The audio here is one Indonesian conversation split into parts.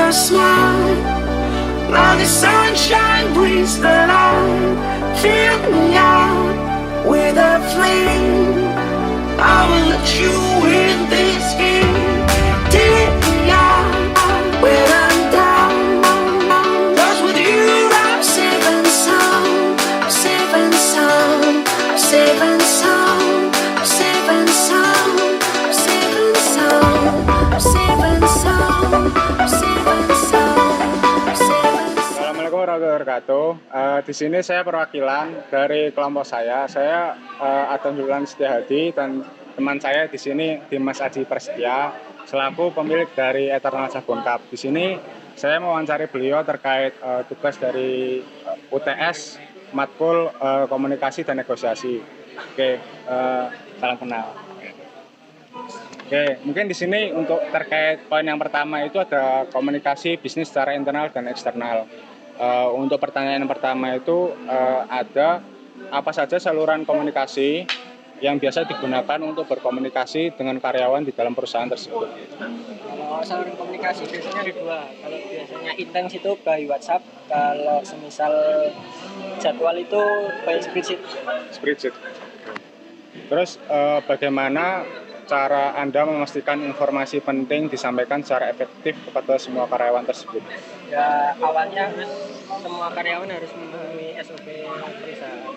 your smile, like the sunshine brings the light. Fill me out with a flame. I will let you in this game. Take me out when I'm down. 'Cause with you I'm safe and sound. Safe and sound. Safe and sound. Safe and sound. Safe and sound. Safe and sound. Safe and sound. Safe and sound. Assalamualaikum warahmatullahi wabarakatuh. Di sini saya perwakilan dari kelompok saya. Saya Adam Julian Setiahadi dan teman saya di sini Dimas Aji Prasetya selaku pemilik dari Eternal Sabon Cup. Di sini saya mewawancari beliau terkait tugas dari UTS Matkul Komunikasi dan Negosiasi. Oke, salam kenal. Oke, mungkin di sini untuk terkait poin yang pertama itu ada komunikasi bisnis secara internal dan eksternal. Untuk pertanyaan yang pertama itu ada apa saja saluran komunikasi yang biasa digunakan untuk berkomunikasi dengan karyawan di dalam perusahaan tersebut. Kalau saluran komunikasi biasanya ada dua. Kalau biasanya intens itu by WhatsApp. Kalau semisal jadwal itu by spreadsheet. Spreadsheet. Terus bagaimana cara Anda memastikan informasi penting disampaikan secara efektif kepada semua karyawan tersebut? Ya awalnya semua karyawan harus memahami SOP perusahaan.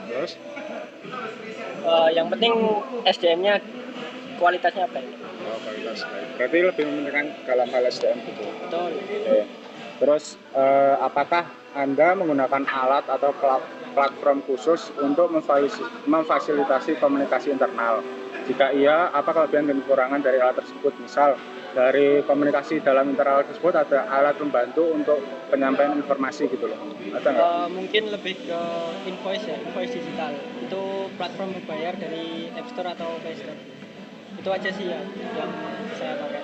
Terus? Yang penting SDM-nya kualitasnya baik. Oh, kualitas baik. Berarti lebih mementingkan dalam hal SDM gitu. Betul. Oke. Terus apakah Anda menggunakan alat atau platform khusus untuk memfasilitasi komunikasi internal? Jika iya, apa kelebihan dan kekurangan dari alat tersebut? Misal, dari komunikasi dalam internal tersebut ada alat pembantu untuk penyampaian informasi gitu loh. Ada nggak? Mungkin lebih ke invoice ya, invoice digital. Itu platform berbayar dari App Store atau Play Store. Itu aja sih ya yang saya pakai.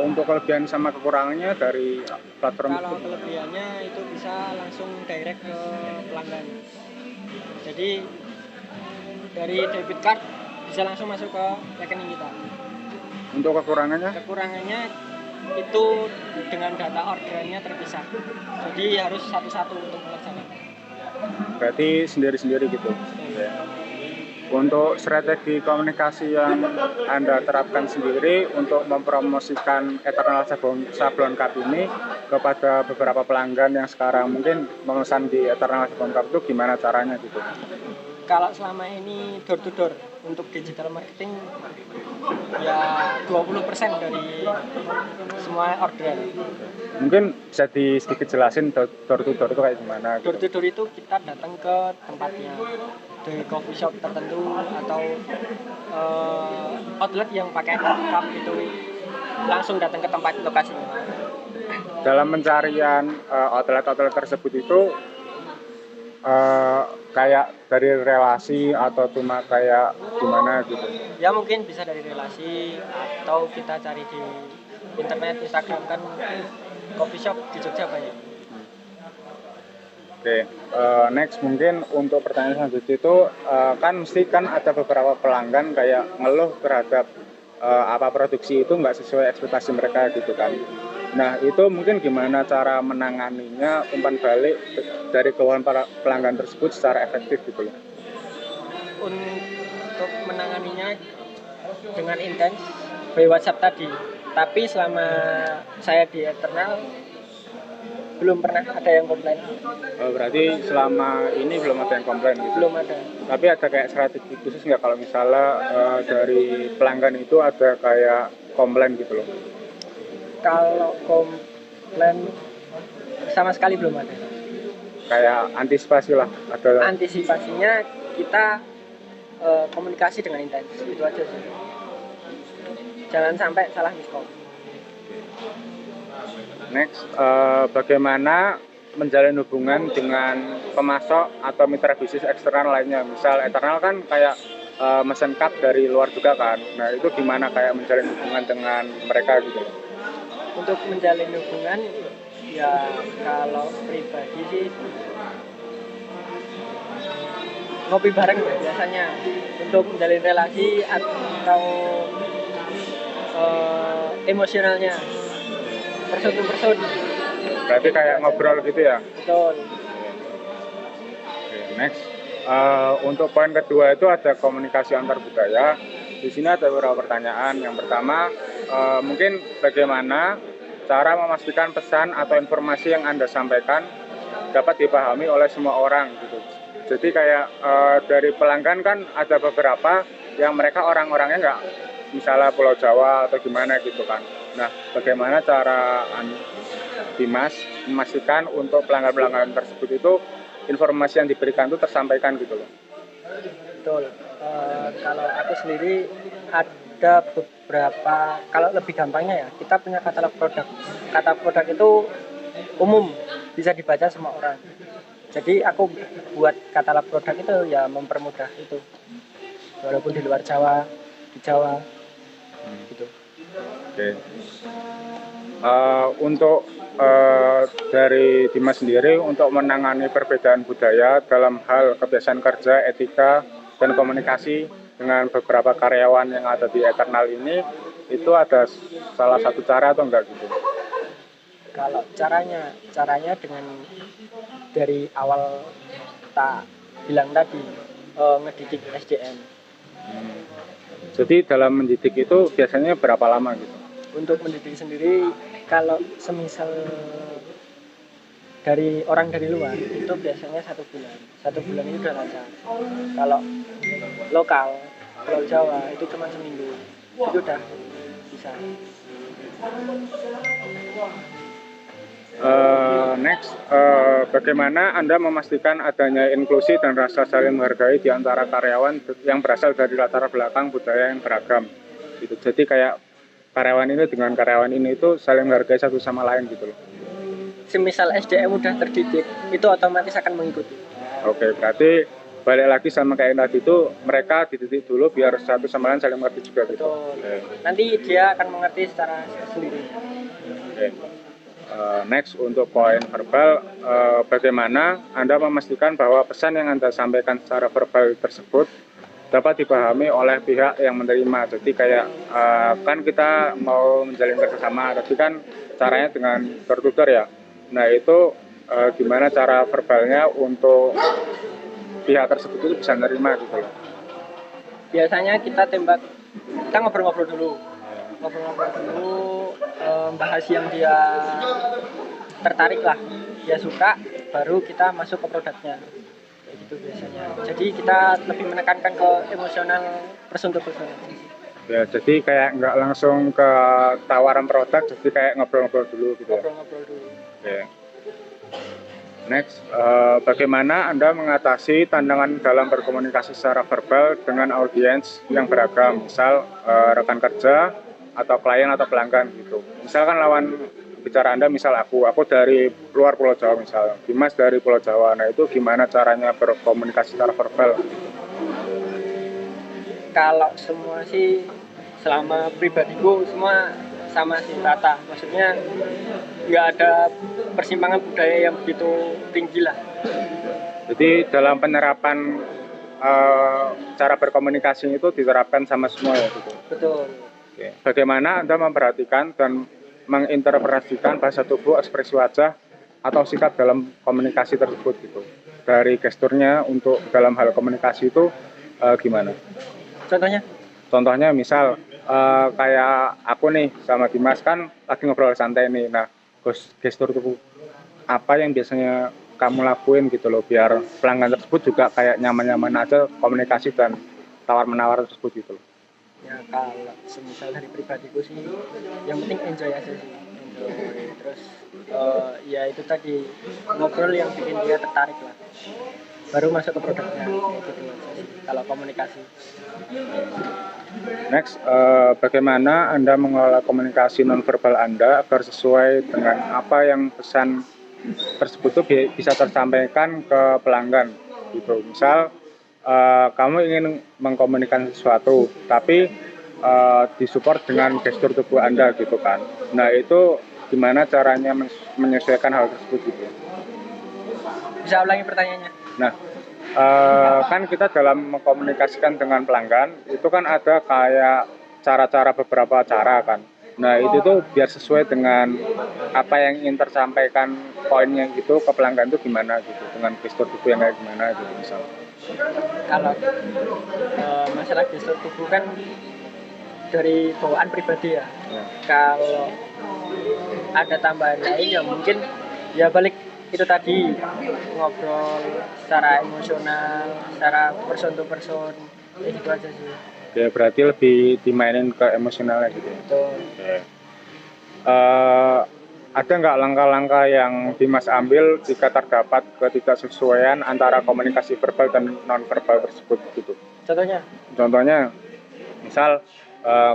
Untuk kelebihan sama kekurangannya dari platform Kalau tersebut? kelebihannya itu bisa langsung direct ke pelanggan. Jadi dari debit card bisa langsung masuk ke rekening kita. Untuk kekurangannya? Kekurangannya itu dengan data orderannya terpisah. Jadi harus satu-satu untuk melaksanakan. Berarti sendiri-sendiri gitu. Oke. Untuk strategi komunikasi yang Anda terapkan sendiri untuk mempromosikan Eternal Sablon Cup ini kepada beberapa pelanggan yang sekarang mungkin memesan di Eternal Sablon Cup itu gimana caranya gitu? Kalau selama ini door to door untuk digital marketing ya 20% dari semua orderan. Mungkin bisa sedikit jelasin door to door itu kayak gimana? Door to door itu kita datang ke tempatnya, dari coffee shop tertentu atau outlet yang pakai cup itu langsung datang ke tempat lokasinya. Dalam pencarian outlet-outlet tersebut itu kayak dari relasi atau cuma kayak gimana gitu? Ya mungkin bisa dari relasi atau kita cari di internet, Instagram kan coffee shop di Jogja banyak. Oke, next mungkin untuk pertanyaan selanjutnya itu kan mesti kan ada beberapa pelanggan kayak ngeluh terhadap apa produksi itu nggak sesuai ekspektasi mereka gitu kan. Nah itu mungkin gimana cara menanganinya umpan balik dari keluhan para pelanggan tersebut secara efektif gitu loh? Untuk menanganinya dengan intens by WhatsApp tadi. Tapi selama saya di Eternal belum pernah ada yang komplain. Oh, berarti selama ini belum ada yang komplain gitu? Belum ada. Tapi ada kayak strategi khusus nggak kalau misalnya dari pelanggan itu ada kayak komplain gitu loh? Kalau komplain sama sekali belum ada. Kayak antisipasi lah ada. Antisipasinya kita komunikasi dengan intens, itu aja sih. Jangan sampai salah miskom. Next, bagaimana menjalin hubungan dengan pemasok atau mitra bisnis eksternal lainnya? Misal Eternal kan kayak mesen cup dari luar juga kan. Nah itu gimana kayak menjalin hubungan dengan mereka gitu? Untuk menjalin hubungan ya kalau pribadi sih ngopi bareng biasanya untuk menjalin relasi atau emosionalnya. person to person. Berarti kayak ngobrol gitu ya. Betul. Oke, next. Untuk poin kedua itu ada komunikasi antar budaya. Di sini ada beberapa pertanyaan. Yang pertama, mungkin bagaimana cara memastikan pesan atau informasi yang Anda sampaikan dapat dipahami oleh semua orang gitu. Jadi kayak dari pelanggan kan ada beberapa yang mereka orang-orangnya nggak, misalnya Pulau Jawa atau gimana gitu kan. Nah, bagaimana cara Dimas memastikan untuk pelanggan-pelanggan tersebut itu informasi yang diberikan itu tersampaikan gitu loh. Betul. Kalau aku sendiri ada beberapa, kalau lebih gampangnya ya, kita punya katalog produk. Katalog produk itu umum, bisa dibaca semua orang. Jadi aku buat katalog produk itu ya mempermudah itu. Walaupun di luar Jawa, di Jawa, gitu. Oke. Untuk dari Dimas sendiri untuk menangani perbedaan budaya dalam hal kebiasaan kerja, etika, dan komunikasi dengan beberapa karyawan yang ada di Eternal ini, itu ada salah satu cara atau enggak gitu? Kalau caranya dengan dari awal tak bilang tadi, ngedidik SDM. Jadi dalam mendidik itu biasanya berapa lama gitu? Untuk mendidik sendiri, kalau semisal dari orang dari luar itu biasanya 1 bulan. 1 bulan itu udah lancar. Kalau lokal Pulau Jawa itu cuma seminggu, itu udah bisa. Next, bagaimana Anda memastikan adanya inklusi dan rasa saling menghargai di antara karyawan yang berasal dari latar belakang budaya yang beragam gitu. Jadi kayak karyawan ini dengan karyawan ini itu saling menghargai satu sama lain gitu loh. Semisal SDM udah terdidik, itu otomatis akan mengikuti. Oke, berarti balik lagi sama kayak tadi itu, mereka dididik dulu biar satu sama lain saling mengerti juga gitu. Betul. Nanti dia akan mengerti secara sendiri. Oke. Next, untuk poin verbal, bagaimana Anda memastikan bahwa pesan yang Anda sampaikan secara verbal tersebut dapat dipahami oleh pihak yang menerima. Jadi kayak kan kita mau menjalin kerjasama, tapi kan caranya dengan door-to-door ya. Nah itu gimana cara verbalnya untuk pihak tersebut itu bisa menerima gitu loh. Biasanya kita ngobrol-ngobrol dulu. Ngobrol-ngobrol dulu, bahas yang dia tertarik lah, dia suka, baru kita masuk ke produknya. Kayak gitu biasanya. Jadi kita lebih menekankan ke emosional person to person. Ya, jadi kayak nggak langsung ke tawaran produk, jadi kayak ngobrol-ngobrol dulu gitu ya. Ngobrol-ngobrol dulu. Oke. Next, bagaimana Anda mengatasi tantangan dalam berkomunikasi secara verbal dengan audiens yang beragam, misal rekan kerja atau klien atau pelanggan gitu. Misalkan lawan bicara Anda, misal aku dari luar Pulau Jawa misal, Dimas dari Pulau Jawa. Nah itu gimana caranya berkomunikasi secara verbal? Kalau semua sih, selama pribadiku semua sama sih, rata. Maksudnya nggak ada persimpangan budaya yang begitu tinggi lah. Jadi dalam penerapan cara berkomunikasi itu diterapkan sama semua ya gitu. Betul. Oke. Bagaimana Anda memperhatikan dan menginterpretasikan bahasa tubuh, ekspresi wajah, atau sikap dalam komunikasi tersebut gitu? Dari gesturnya untuk dalam hal komunikasi itu gimana? Contohnya? Contohnya misal kayak aku nih sama Dimas kan lagi ngobrol santai nih. Nah, gestur tubuh apa yang biasanya kamu lakuin gitu loh biar pelanggan tersebut juga kayak nyaman-nyaman aja komunikasi dan tawar-menawar tersebut gitu loh. Ya kalau semisal dari pribadiku sih, yang penting enjoy aja sih. Enjoy. Terus ya itu tadi, ngobrol yang bikin dia tertarik lah. Baru masuk ke produknya. Itu aja sih kalau komunikasi. Next, bagaimana Anda mengelola komunikasi nonverbal Anda agar sesuai dengan apa yang pesan tersebut tuh bisa tersampaikan ke pelanggan gitu. Misal kamu ingin mengkomunikasikan sesuatu, tapi disupport dengan gestur tubuh Anda gitu kan. Nah itu gimana caranya menyesuaikan hal tersebut gitu? Bisa ulangi pertanyaannya? Nah, kan kita dalam mengkomunikasikan dengan pelanggan itu kan ada kayak cara-cara beberapa cara kan. Nah itu tuh biar sesuai dengan apa yang ingin tersampaikan poinnya gitu ke pelanggan tuh gimana gitu, dengan gestur tubuh yang kayak gimana gitu misal. Kalau masalah gestur tubuh kan dari bawaan pribadi ya. Ya. Kalau ada tambahan lain ya mungkin ya balik itu tadi, ngobrol secara emosional, secara person to person, ya gitu aja sih. Ya berarti lebih dimainin ke emosionalnya gitu ya. Betul. Oke. Ada nggak langkah-langkah yang Dimas ambil jika terdapat ketidaksesuaian antara komunikasi verbal dan non-verbal tersebut gitu? Contohnya Contohnya, misal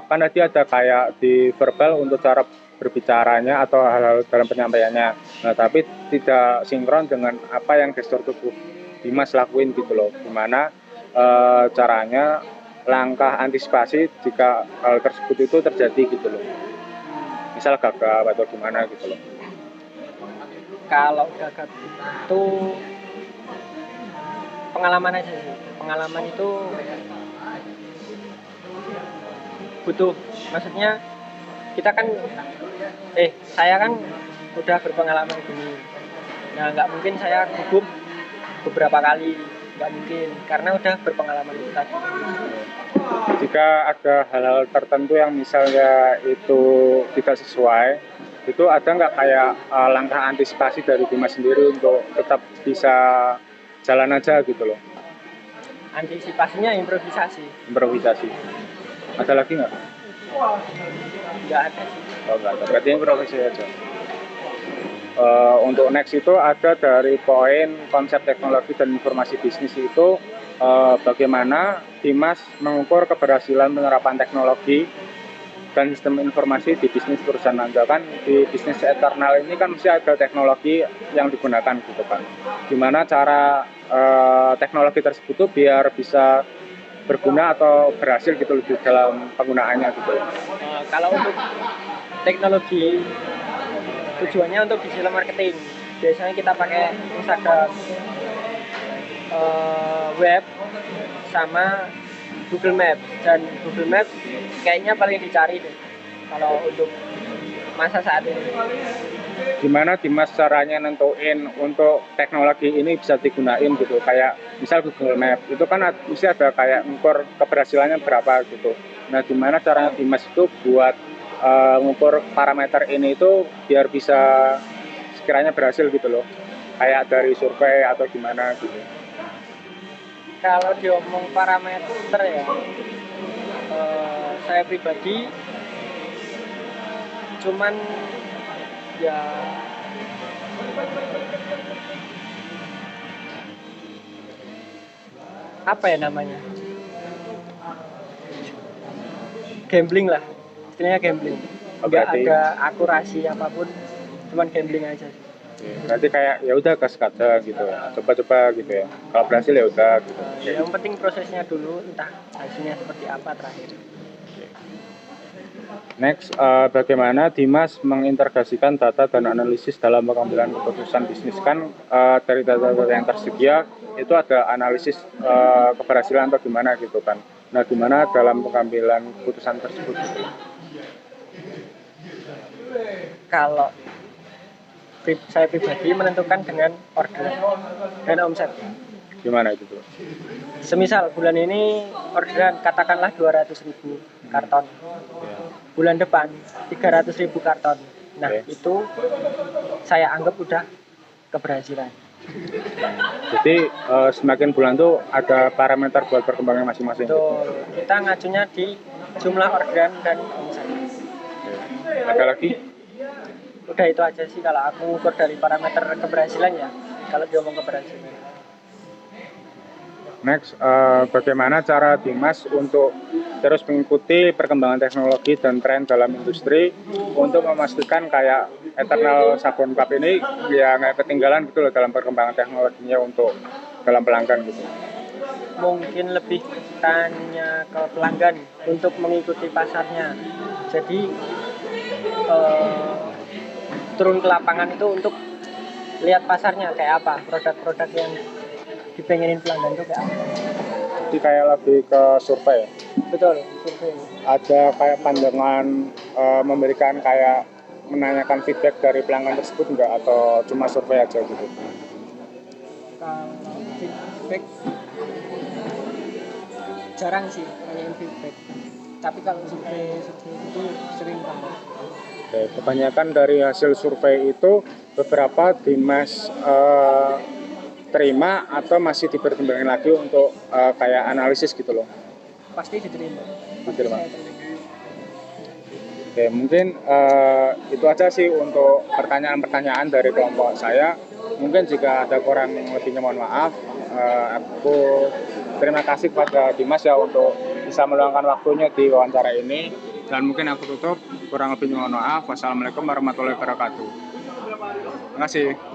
kan tadi ada kayak di verbal untuk cara berbicaranya atau hal-hal dalam penyampaiannya. Nah, tapi tidak sinkron dengan apa yang gestur tubuh Dimas lakuin gitu loh. Gimana caranya langkah antisipasi jika hal tersebut itu terjadi gitu loh. Misal gagap atau gimana gitu loh. kalau gagap itu pengalaman aja sih. Pengalaman itu butuh, maksudnya kita kan saya kan udah berpengalaman gini. Nah, nggak mungkin saya gugup beberapa kali, nggak mungkin, karena udah berpengalaman itu tadi. Jika ada hal-hal tertentu yang misalnya itu tidak sesuai, itu ada nggak kayak langkah antisipasi dari Dimas sendiri untuk tetap bisa jalan aja gitu loh, Antisipasinya improvisasi, improvisasi. Ada lagi nggak? nggak ada sih. Oh nggak ada, berarti improvisasi aja. Untuk next itu ada dari poin konsep teknologi dan informasi bisnis itu bagaimana Dimas mengukur keberhasilan penerapan teknologi dan sistem informasi di bisnis perusahaan Anda. Kan di bisnis eternal ini kan mesti ada teknologi yang digunakan gitu kan. Gimana cara teknologi tersebut tuh biar bisa berguna atau berhasil gitu di dalam penggunaannya gitu. Kalau untuk teknologi tujuannya untuk digital marketing, biasanya kita pakai Instagram, web, sama Google Maps. Dan Google Maps kayaknya paling dicari deh kalau untuk masa saat ini. Gimana Dimas caranya nentuin untuk teknologi ini bisa digunain gitu, kayak misal Google Maps itu kan mesti ada kayak ngukur keberhasilannya berapa gitu. Nah gimana caranya Dimas itu buat ngukur parameter ini itu biar bisa sekiranya berhasil gitu loh, kayak dari survei atau gimana gitu. Kalau diomong parameter ya, saya pribadi cuman ya apa ya namanya, gambling lah, istilahnya gambling. Nggak Berarti- ada akurasi apapun, cuman gambling aja sih. Berarti kayak ya udah gas aja gitu, coba-coba gitu ya. Kalau berhasil ya udah gitu. Yang penting prosesnya dulu, entah hasilnya seperti apa terakhir. Next, bagaimana Dimas mengintegrasikan data dan analisis dalam pengambilan keputusan bisnis? Kan dari data-data yang tersedia itu ada analisis keberhasilan atau gimana gitu kan. Nah, gimana dalam pengambilan keputusan tersebut? Kalau saya pribadi menentukan dengan order dan omset. Gimana itu tuh? Semisal bulan ini orderan katakanlah 200.000 karton. Bulan depan 300.000 karton. Nah, Oke. itu saya anggap udah keberhasilan. Jadi semakin bulan tuh ada parameter buat perkembangan masing-masing. Betul. Kita ngacunya di jumlah orderan dan omset. Ada lagi? Udah itu aja sih kalau aku ukur dari parameter keberhasilan ya. Kalau diomong keberhasilan. Next, bagaimana cara Dimas untuk terus mengikuti perkembangan teknologi dan tren dalam industri untuk memastikan kayak Eternal Sabun Cup ini ya nggak ketinggalan gitu loh dalam perkembangan teknologinya untuk dalam pelanggan gitu. Mungkin lebih tanya ke pelanggan untuk mengikuti pasarnya. Jadi turun ke lapangan itu untuk lihat pasarnya kayak apa, produk-produk yang dipengenin pelanggan itu kayak apa. tadi kayak lebih ke survei. Betul, survei. Ada kayak pandangan memberikan kayak menanyakan feedback dari pelanggan tersebut enggak atau cuma survei aja gitu? Kalau feedback jarang sih nanyain feedback. Tapi kalau survei itu sering banget. Oke, kebanyakan dari hasil survei itu beberapa Dimas terima atau masih dipertimbangkan lagi untuk kayak analisis gitu loh. Pasti diterima. Diterima. Pasti saya terima. Oke, mungkin itu aja sih untuk pertanyaan-pertanyaan dari kelompok saya. Mungkin jika ada kurang lebihnya mohon maaf. Aku terima kasih kepada Dimas ya untuk bisa meluangkan waktunya di wawancara ini. Dan mungkin aku tutup, kurang lebihnya mohon maaf. Wassalamualaikum warahmatullahi wabarakatuh. Terima kasih.